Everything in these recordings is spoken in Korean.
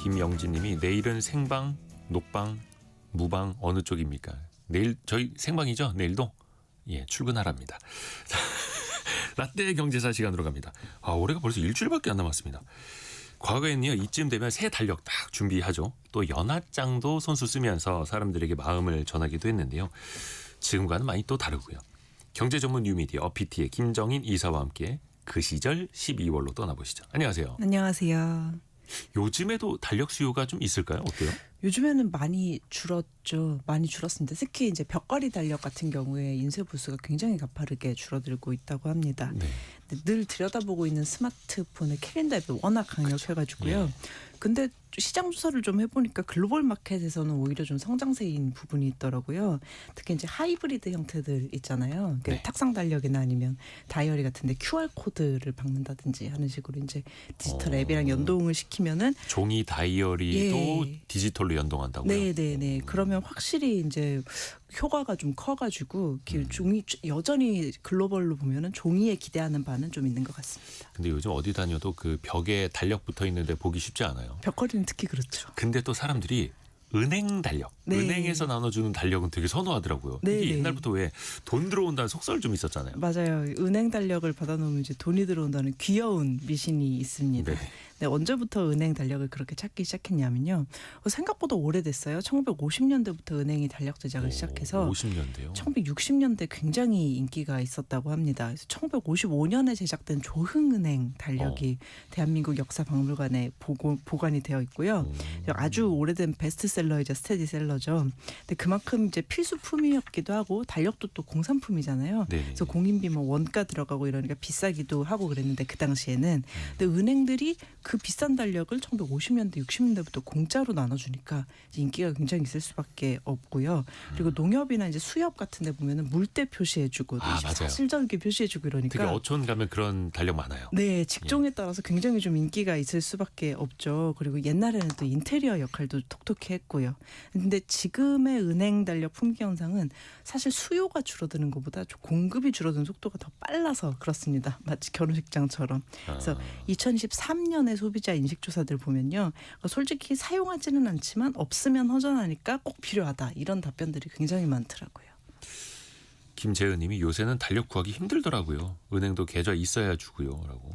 김영진님이 내일은 생방, 녹방, 무방 어느 쪽입니까? 내일 저희 생방이죠? 내일도? 예, 출근하랍니다. 라떼 경제사 시간으로 갑니다. 올해가 벌써 일주일밖에 안 남았습니다. 과거에는요, 이쯤 되면 새 달력 딱 준비하죠. 또 연하장도 손수 쓰면서 사람들에게 마음을 전하기도 했는데요. 지금과는 많이 또 다르고요. 경제 전문 뉴미디어 어피티의 김정인 이사와 함께 그 시절 12월로 떠나보시죠. 안녕하세요. 안녕하세요. 요즘에도 달력 수요가 좀 있을까요? 어때요? 요즘에는 많이 줄었죠. 많이 줄었습니다. 특히 이제 벽걸이 달력 같은 경우에 인쇄 부수가 굉장히 가파르게 줄어들고 있다고 합니다. 네. 늘 들여다보고 있는 스마트폰의 캘린더 앱이 워낙 강력해가지고요. 예. 근데 시장 조사를 좀 해보니까 글로벌 마켓에서는 오히려 좀 성장세인 부분이 있더라고요. 특히 이제 하이브리드 형태들 있잖아요. 네. 탁상 달력이나 아니면 다이어리 같은데 QR 코드를 박는다든지 하는 식으로 이제 디지털 앱이랑 연동을 시키면은 종이 다이어리도 예. 디지털로 연동한다고요? 네네네. 그러면 확실히 이제 효과가 좀 커가지고 종이 여전히 글로벌로 보면은 종이에 기대하는 바는 좀 있는 것 같습니다. 근데 요즘 어디 다녀도 그 벽에 달력 붙어 있는데 보기 쉽지 않아요. 벽걸이는 특히 그렇죠. 근데 또 사람들이 은행 달력, 네. 은행에서 나눠주는 달력은 되게 선호하더라고요. 네, 이게 네. 옛날부터 왜 돈 들어온다는 속설 좀 있었잖아요. 맞아요. 은행 달력을 받아놓으면 이제 돈이 들어온다는 귀여운 미신이 있습니다. 네. 네, 언제부터 은행 달력을 그렇게 찾기 시작했냐면요. 생각보다 오래됐어요. 1950년대부터 은행이 달력 제작을 시작해서 50년대요. 1960년대 굉장히 인기가 있었다고 합니다. 그래서 1955년에 제작된 조흥은행 달력이 대한민국 역사박물관에 보관이 되어 있고요. 아주 오래된 베스트셀러이자 스테디셀러죠. 근데 그만큼 이제 필수품이었기도 하고 달력도 또 공산품이잖아요. 네네. 그래서 공인비 뭐 원가 들어가고 이러니까 비싸기도 하고 그랬는데 그 당시에는 근데 은행들이 그 비싼 달력을 1950년대, 60년대부터 공짜로 나눠주니까 인기가 굉장히 있을 수밖에 없고요. 그리고 농협이나 이제 수협 같은 데 보면은 물때 표시해주고 맞아요. 사실절기 표시해주고 이러니까. 되게 어촌 가면 그런 달력 많아요. 네, 직종에 따라서 굉장히 좀 인기가 있을 수밖에 없죠. 그리고 옛날에는 또 인테리어 역할도 톡톡히 했고요. 근데 지금의 은행 달력 품귀 현상은 사실 수요가 줄어드는 것보다 좀 공급이 줄어드는 속도가 더 빨라서 그렇습니다. 마치 결혼식장처럼. 그래서 2013년에 소비자 인식조사들 보면요. 솔직히 사용하지는 않지만 없으면 허전하니까 꼭 필요하다. 이런 답변들이 굉장히 많더라고요. 김재은 님이 요새는 달력 구하기 힘들더라고요. 은행도 계좌 있어야 주고요. 라고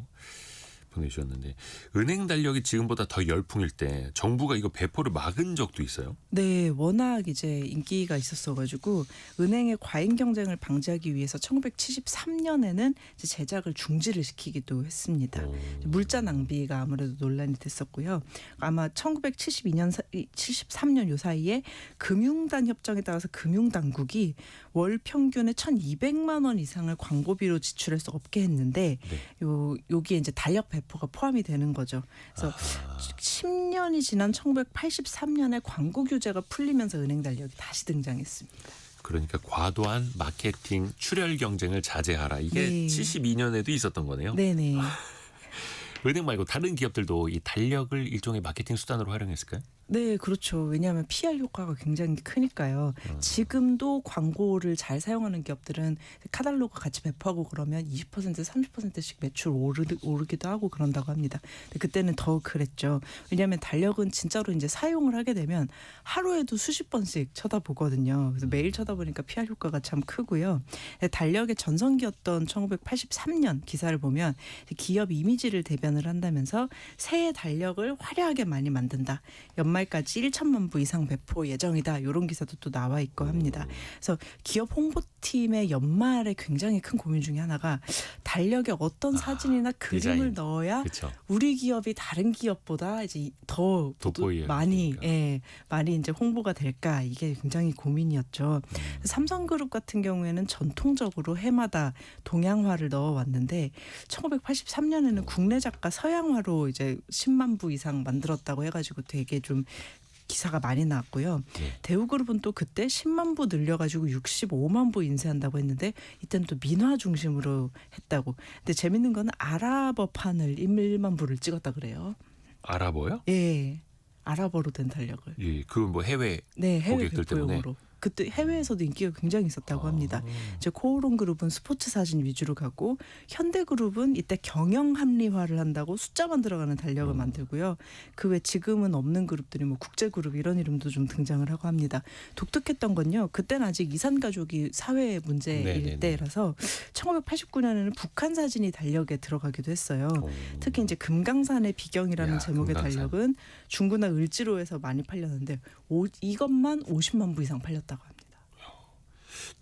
보내주셨는데 은행 달력이 지금보다 더 열풍일 때 정부가 이거 배포를 막은 적도 있어요? 네, 워낙 이제 인기가 있었어가지고 은행의 과잉 경쟁을 방지하기 위해서 1973년에는 이제 제작을 중지를 시키기도 했습니다. 물자 낭비가 아무래도 논란이 됐었고요. 아마 1972년, 73년 요 사이에 금융단 협정에 따라서 금융당국이 월 평균에 1,200만 원 이상을 광고비로 지출해서 없게 했는데 여기에 이제 달력 배포가 포함이 되는 거죠. 그래서 10년이 지난 1983년에 광고 규제가 풀리면서 은행 달력이 다시 등장했습니다. 그러니까 과도한 마케팅 출혈 경쟁을 자제하라. 이게 네. 72년에도 있었던 거네요. 네네. 은행 말고 다른 기업들도 이 달력을 일종의 마케팅 수단으로 활용했을까요? 네, 그렇죠. 왜냐하면 PR 효과가 굉장히 크니까요. 지금도 광고를 잘 사용하는 기업들은 카탈로그 같이 배포하고 그러면 20% 30%씩 매출 오르기도 하고 그런다고 합니다. 근데 그때는 더 그랬죠. 왜냐하면 달력은 진짜로 이제 사용을 하게 되면 하루에도 수십 번씩 쳐다보거든요. 그래서 매일 쳐다보니까 PR 효과가 참 크고요. 달력의 전성기였던 1983년 기사를 보면 기업 이미지를 대변을 한다면서 새해 달력을 화려하게 많이 만든다. 연말까지 1천만 부 이상 배포 예정이다. 이런 기사도 또 나와 있고 합니다. 그래서 기업 홍보팀의 연말에 굉장히 큰 고민 중에 하나가 달력에 어떤 사진이나 그림을 디자인. 넣어야 그렇죠. 우리 기업이 다른 기업보다 이제 더 돋보여야 많이 되니까. 많이 이제 홍보가 될까 이게 굉장히 고민이었죠. 삼성그룹 같은 경우에는 전통적으로 해마다 동양화를 넣어왔는데 1983년에는 국내 작가 서양화로 이제 10만 부 이상 만들었다고 해가지고 되게 좀 기사가 많이 나왔고요. 네. 대우그룹은 또 그때 10만 부 늘려가지고 65만 부 인쇄한다고 했는데 이때는 또 민화 중심으로 했다고. 근데 재밌는 거는 아랍어판을 1만 부를 찍었다 그래요. 아랍어요? 예, 아랍어로 된 달력을. 예, 그건 뭐 해외 네, 해외 고객들 때문에. 배포용으로. 그때 해외에서도 인기가 굉장히 있었다고 합니다. 이제 코오롱 그룹은 스포츠 사진 위주로 가고 현대그룹은 이때 경영 합리화를 한다고 숫자만 들어가는 달력을 만들고요. 그 외 지금은 없는 그룹들이 뭐 국제그룹 이런 이름도 좀 등장을 하고 합니다. 독특했던 건요. 그때는 아직 이산가족이 사회 문제일 네네네. 때라서 1989년에는 북한 사진이 달력에 들어가기도 했어요. 오. 특히 이제 금강산의 비경이라는 야, 제목의 금강산. 달력은 중구나 을지로에서 많이 팔렸는데 이것만 50만 부 이상 팔렸다고 합니다.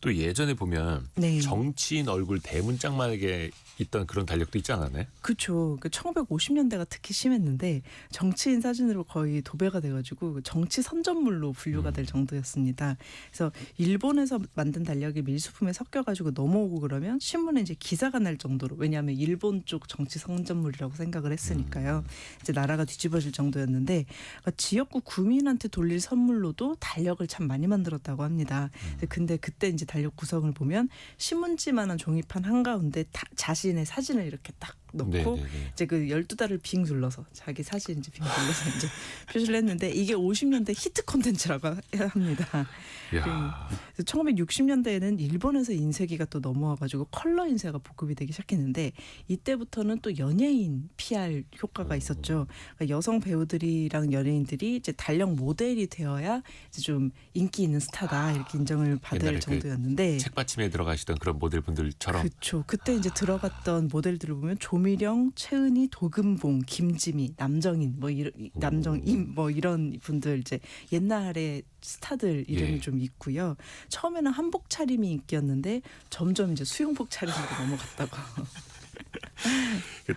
또 예전에 보면 네. 정치인 얼굴 대문짝만하게 있던 그런 달력도 있지 않았나요? 그렇죠. 1950년대가 특히 심했는데 정치인 사진으로 거의 도배가 돼가지고 정치 선전물로 분류가 될 정도였습니다. 그래서 일본에서 만든 달력이 밀수품에 섞여가지고 넘어오고 그러면 신문에 이제 기사가 날 정도로 왜냐하면 일본 쪽 정치 선전물이라고 생각을 했으니까요. 이제 나라가 뒤집어질 정도였는데 그러니까 지역구 구민한테 돌릴 선물로도 달력을 참 많이 만들었다고 합니다. 근데 그때 이제 달력 구성을 보면 신문지만한 종이판 한가운데 자신의 사진을 이렇게 딱 넣고 네네네. 이제 그 12달을 빙 눌러서 자기 사진 이제 빙 눌러서 이제 표시를 했는데 이게 50년대 히트 콘텐츠라고 합니다. 야, 그래서 1960년대에는 일본에서 인쇄기가 또 넘어와가지고 컬러 인쇄가 보급이 되기 시작했는데 이때부터는 또 연예인 PR 효과가 있었죠. 그러니까 여성 배우들이랑 연예인들이 이제 달력 모델이 되어야 이제 좀 인기 있는 스타다 이렇게 인정을 받을 옛날에 그 정도였는데. 책받침에 들어가시던 그런 모델분들처럼. 그렇죠. 그때 이제 들어갔던 모델들을 보면 조미령, 최은희, 도금봉, 김지미, 남정인 뭐 이런 남정임 뭐 이런 분들 이제 옛날에 스타들 이름이 예. 좀 있고요. 처음에는 한복 차림이 인기였는데 점점 이제 수영복 차림으로 넘어갔다고.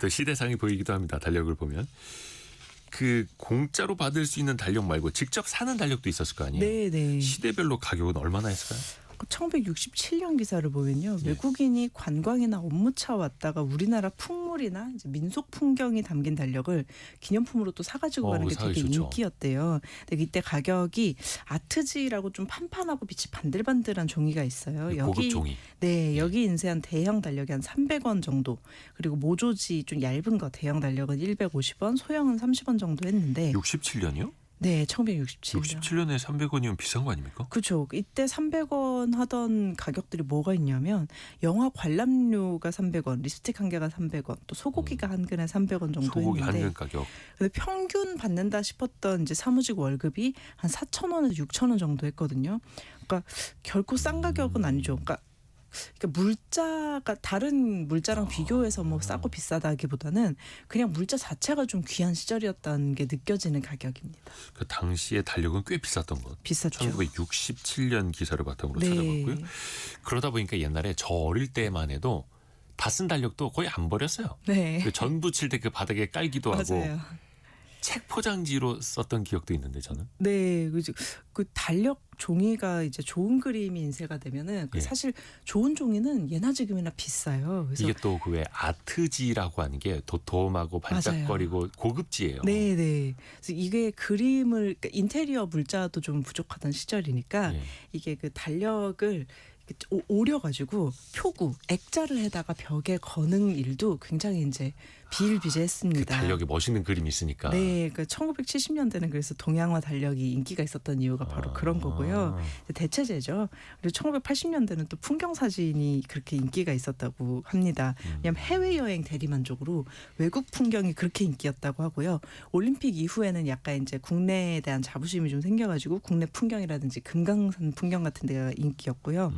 또 시대상이 보이기도 합니다. 달력을 보면. 그 공짜로 받을 수 있는 달력 말고 직접 사는 달력도 있었을 거 아니에요? 네네. 시대별로 가격은 얼마나 했을까요? 1967년 기사를 보면요. 네. 외국인이 관광이나 업무차 왔다가 우리나라 풍물이나 이제 민속 풍경이 담긴 달력을 기념품으로 또 사가지고 가는 게 사기 되게 좋죠. 인기였대요. 근데 이때 가격이 아트지라고 좀 판판하고 빛이 반들반들한 종이가 있어요. 고급 종이. 네, 여기 인쇄한 대형 달력이 한 300원 정도. 그리고 모조지 좀 얇은 거 대형 달력은 150원, 소형은 30원 정도 했는데 67년이요? 네, 1967년. 67년에 300원이면 비싼 거 아닙니까? 그렇죠. 이때 300원 하던 가격들이 뭐가 있냐면 영화 관람료가 300원, 립스틱 한 개가 300원, 또 소고기가 한 근에 300원 정도 소고기 한 했는데 근 가격. 근데 평균 받는다 싶었던 이제 사무직 월급이 한 4,000원에서 6,000원 정도 했거든요. 그러니까 결코 싼 가격은 아니죠. 그러니까 물자가 다른 물자랑 비교해서 뭐 싸고 비싸다기보다는 그냥 물자 자체가 좀 귀한 시절이었다는 게 느껴지는 가격입니다. 그 당시에 달력은 꽤 비쌌던 것. 비쌌죠. 1967년 기사를 바탕으로 네. 찾아봤고요. 그러다 보니까 옛날에 저 어릴 때만 해도 다 쓴 달력도 거의 안 버렸어요. 네. 그 전 부칠 때 그 바닥에 깔기도 하고 맞아요. 책 포장지로 썼던 기억도 있는데 저는. 네, 그 달력 종이가 이제 좋은 그림이 인쇄가 되면은 그 예. 사실 좋은 종이는 예나 지금이나 비싸요. 그래서 이게 또 그 왜 아트지라고 하는 게 도톰하고 반짝거리고 고급지예요. 네, 네. 그래서 이게 그림을 그러니까 인테리어 물자도 좀 부족하던 시절이니까 예. 이게 그 달력을 이렇게 오려가지고 표구 액자를 해다가 벽에 거는 일도 굉장히 이제 그 비일비재했습니다. 달력에 멋있는 그림이 있으니까. 네, 그 1970년대는 그래서 동양화 달력이 인기가 있었던 이유가 바로 그런 거고요. 대체제죠. 그리고 1980년대는 또 풍경 사진이 그렇게 인기가 있었다고 합니다. 왜냐하면 해외여행 대리만족으로 외국 풍경이 그렇게 인기였다고 하고요. 올림픽 이후에는 약간 이제 국내에 대한 자부심이 좀 생겨가지고 국내 풍경이라든지 금강산 풍경 같은 데가 인기였고요.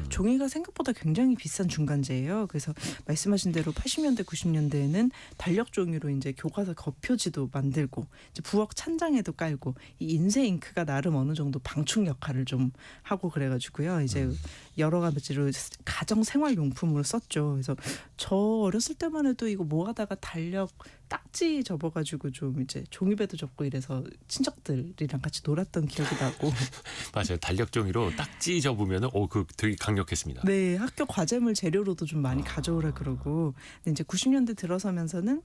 종이가 생각보다 굉장히 비싼 중간재예요. 그래서 말씀하신 대로 80년대, 90년대에는 달력 종이로 이제 교과서 겉표지도 만들고 이제 부엌 찬장에도 깔고 이 인쇄 잉크가 나름 어느 정도 방충 역할을 좀 하고 그래가지고요. 이제 여러 가지로 가정 생활 용품으로 썼죠. 그래서 저 어렸을 때만 해도 이거 뭐 하다가 달력 딱지 접어가지고 좀 이제 종이배도 접고 이래서 친척들이랑 같이 놀았던 기억이 나고. 맞아요. 달력 종이로 딱지 접으면은 그 되게 강력했습니다. 네, 학교 과제물 재료로도 좀 많이 가져오라 그러고. 근데 이제 90년대 들어서면서는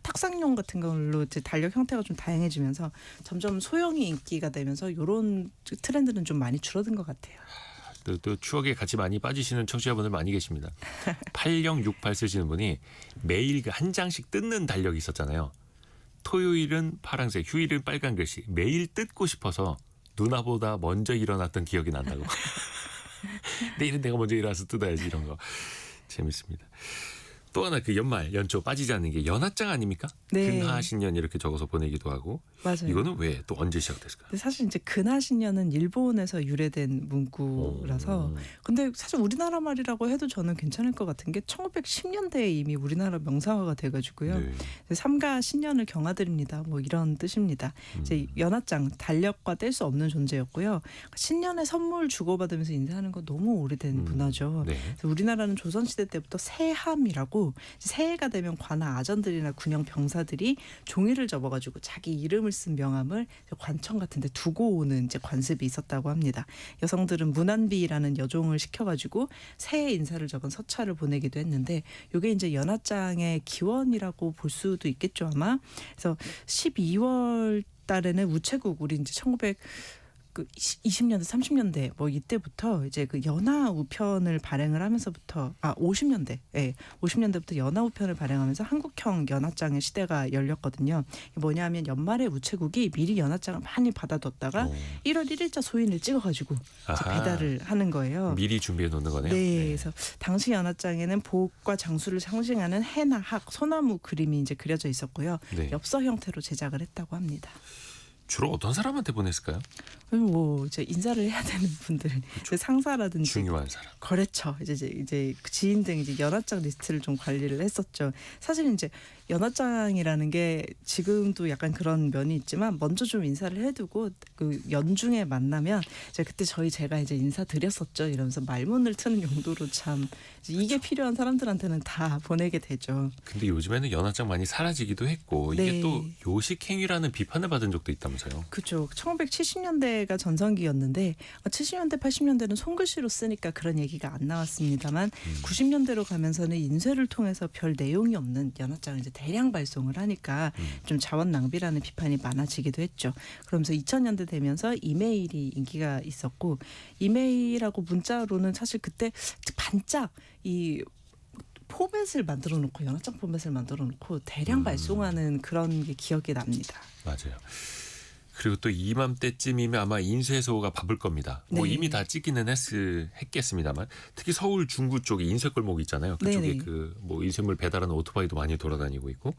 탁상용 같은 걸로 이제 달력 형태가 좀 다양해지면서 점점 소형이 인기가 되면서 이런 트렌드는 좀 많이 줄어든 것 같아요. 또 추억에 같이 많이 빠지시는 청취자분들 많이 계십니다. 8068 쓰시는 분이 매일 그 한 장씩 뜯는 달력이 있었잖아요. 토요일은 파란색, 휴일은 빨간 글씨. 매일 뜯고 싶어서 누나보다 먼저 일어났던 기억이 난다고. 내일은 내가 먼저 일어나서 뜯어야지 이런 거. 재밌습니다. 또 하나 그 연초 빠지지 않는 게 연하장 아닙니까? 네. 근하신년 이렇게 적어서 보내기도 하고. 맞아요. 이거는 왜 또 언제 시작됐을까요? 근데 사실 이제 근하신년은 일본에서 유래된 문구라서 근데 사실 우리나라 말이라고 해도 저는 괜찮을 것 같은 게 1910년대에 이미 우리나라 명사화가 돼가지고요. 네. 삼가 신년을 경하드립니다. 뭐 이런 뜻입니다. 이제 연하장 달력과 뗄 수 없는 존재였고요. 신년에 선물 주고받으면서 인사하는 거 너무 오래된 문화죠. 네. 그래서 우리나라는 조선시대 때부터 새함이라고 새해가 되면 관아 아전들이나 군영 병사들이 종이를 접어가지고 자기 이름을 쓴 명함을 관청 같은 데 두고 오는 이제 관습이 있었다고 합니다. 여성들은 문안비라는 여종을 시켜가지고 새해 인사를 적은 서찰을 보내기도 했는데 이게 이제 연하장의 기원이라고 볼 수도 있겠죠 아마. 그래서 12월 달에는 우체국 우리 이제 20년대 30년대 뭐 이때부터 이제 그 연하 우편을 발행을 하면서부터 50년대 50년대부터 연하 우편을 발행하면서 한국형 연하장의 시대가 열렸거든요. 뭐냐면 연말에 우체국이 미리 연하장을 많이 받아뒀다가 1월 1일자 소인을 찍어가지고 이제 배달을 하는 거예요. 미리 준비해 놓는 거네요. 네, 그래서 당시 연하장에는 복과 장수를 상징하는 해나 학, 소나무 그림이 이제 그려져 있었고요. 네. 엽서 형태로 제작을 했다고 합니다. 주로 어떤 사람한테 보냈을까요? 뭐 이제 인사를 해야 되는 분들, 그 상사라든지 중요한 사람. 거래처, 이제 지인 등 이제 연하장 리스트를 좀 관리를 했었죠. 사실 이제 연하장이라는 게 지금도 약간 그런 면이 있지만 먼저 좀 인사를 해두고 그 연중에 만나면 이제 그때 제가 이제 인사드렸었죠 이러면서 말문을 트는 용도로 참 이게 필요한 사람들한테는 다 보내게 되죠. 근데 요즘에는 연하장 많이 사라지기도 했고 이게 네. 또 요식행위라는 비판을 받은 적도 있다면서요. 그렇죠. 1970년대가 전성기였는데 70년대 80년대는 손글씨로 쓰니까 그런 얘기가 안 나왔습니다만 90년대로 가면서는 인쇄를 통해서 별 내용이 없는 연하장을 이제 대량 발송을 하니까 좀 자원 낭비라는 비판이 많아지기도 했죠. 그러면서 2000년대 되면서 이메일이 인기가 있었고 이메일하고 문자로는 사실 그때 반짝 이 포맷을 만들어 놓고 연하장 포맷을 만들어 놓고 대량 발송하는 그런 게 기억이 납니다. 맞아요. 그리고 또 이맘때쯤이면 아마 인쇄소가 바쁠 겁니다. 뭐 네. 이미 다 찍기는 했겠습니다만 특히 서울 중구 쪽에 인쇄골목 있잖아요. 그쪽에 네네. 그 뭐 인쇄물 배달하는 오토바이도 많이 돌아다니고 있고.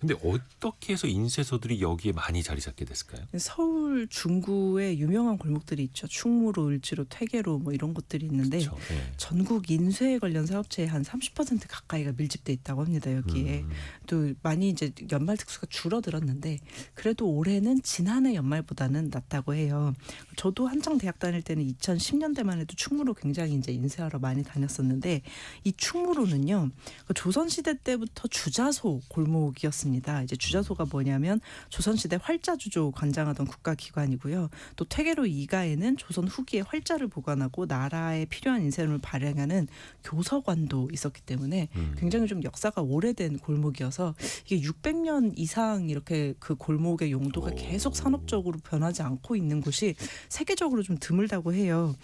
근데 어떻게 해서 인쇄소들이 여기에 많이 자리 잡게 됐을까요? 서울 중구에 유명한 골목들이 있죠. 충무로, 을지로, 퇴계로 뭐 이런 곳들이 있는데 그렇죠. 네. 전국 인쇄 관련 사업체의 한 30% 가까이가 밀집돼 있다고 합니다. 여기에 또 많이 이제 연말 특수가 줄어들었는데 그래도 올해는 지난해 연말보다는 낫다고 해요. 저도 한창 대학 다닐 때는 2010년대만 해도 충무로 굉장히 이제 인쇄하러 많이 다녔었는데 이 충무로는요 조선 시대 때부터 주자소 골목이었습니다. 이제 주자소가 뭐냐면 조선시대 활자주조 관장하던 국가기관이고요. 또 퇴계로 이가에는 조선 후기에 활자를 보관하고 나라에 필요한 인쇄물을 발행하는 교서관도 있었기 때문에 굉장히 좀 역사가 오래된 골목이어서 이게 600년 이상 이렇게 그 골목의 용도가 계속 산업적으로 변하지 않고 있는 곳이 세계적으로 좀 드물다고 해요.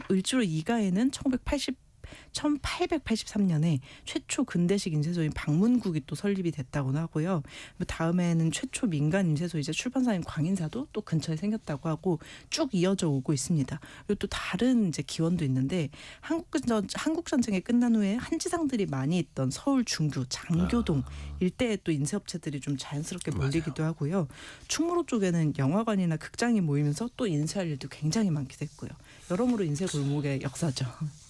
을지로 이가에는 1883년에 최초 근대식 인쇄소인 방문국이 또 설립이 됐다고 하고요. 다음에는 최초 민간 인쇄소이자 출판사인 광인사도 또 근처에 생겼다고 하고 쭉 이어져 오고 있습니다. 그리고 또 다른 이제 기원도 있는데 한국 전쟁이 끝난 후에 한지상들이 많이 있던 서울 중구 장교동 일대에 또 인쇄업체들이 좀 자연스럽게 몰리기도 하고요. 충무로 쪽에는 영화관이나 극장이 모이면서 또 인쇄할 일도 굉장히 많기도 했고요. 여러모로 인쇄 골목의 역사죠.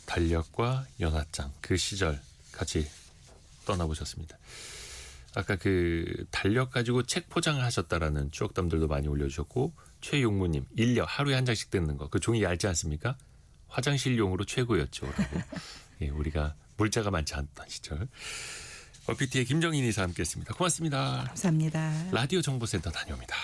달력과 연하장 그 시절 같이 떠나보셨습니다. 아까 그 달력 가지고 책 포장을 하셨다라는 추억담들도 많이 올려주셨고 최용무님 인력 하루에 한 장씩 뜯는 거 그 종이 얇지 않습니까? 화장실용으로 최고였죠라고. 예, 우리가 물자가 많지 않던 시절. PT의 김정인 이사 함께했습니다. 고맙습니다. 감사합니다. 라디오 정보센터 다녀옵니다.